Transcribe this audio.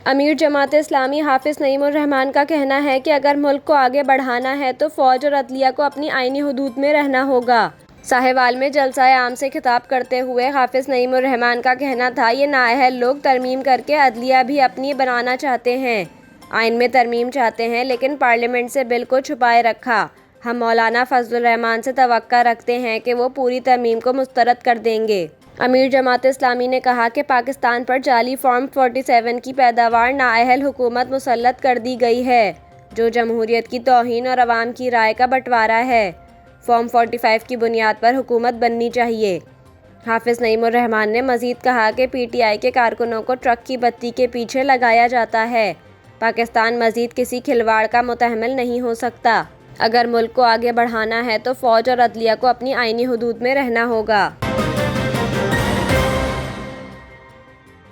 امیر جماعت اسلامی حافظ نعیم الرحمان کا کہنا ہے کہ اگر ملک کو آگے بڑھانا ہے تو فوج اور عدلیہ کو اپنی آئینی حدود میں رہنا ہوگا۔ ساہیوال میں جلسہ عام سے خطاب کرتے ہوئے حافظ نعیم الرحمان کا کہنا تھا، یہ نااہل لوگ ترمیم کر کے عدلیہ بھی اپنی بنانا چاہتے ہیں، آئین میں ترمیم چاہتے ہیں، لیکن پارلیمنٹ سے بل کو چھپائے رکھا۔ ہم مولانا فضل الرحمان سے توقع رکھتے ہیں کہ وہ پوری ترمیم کو مسترد کر دیں گے۔ امیر جماعت اسلامی نے کہا کہ پاکستان پر جعلی فارم 47 کی پیداوار نااہل حکومت مسلط کر دی گئی ہے، جو جمہوریت کی توہین اور عوام کی رائے کا بٹوارا ہے۔ فارم 45 کی بنیاد پر حکومت بننی چاہیے۔ حافظ نعیم الرحمان نے مزید کہا کہ پی ٹی آئی کے کارکنوں کو ٹرک کی بتی کے پیچھے لگایا جاتا ہے۔ پاکستان مزید کسی کھلواڑ کا متحمل نہیں ہو سکتا۔ اگر ملک کو آگے بڑھانا ہے تو فوج اور عدلیہ کو اپنی آئینی حدود میں رہنا ہوگا۔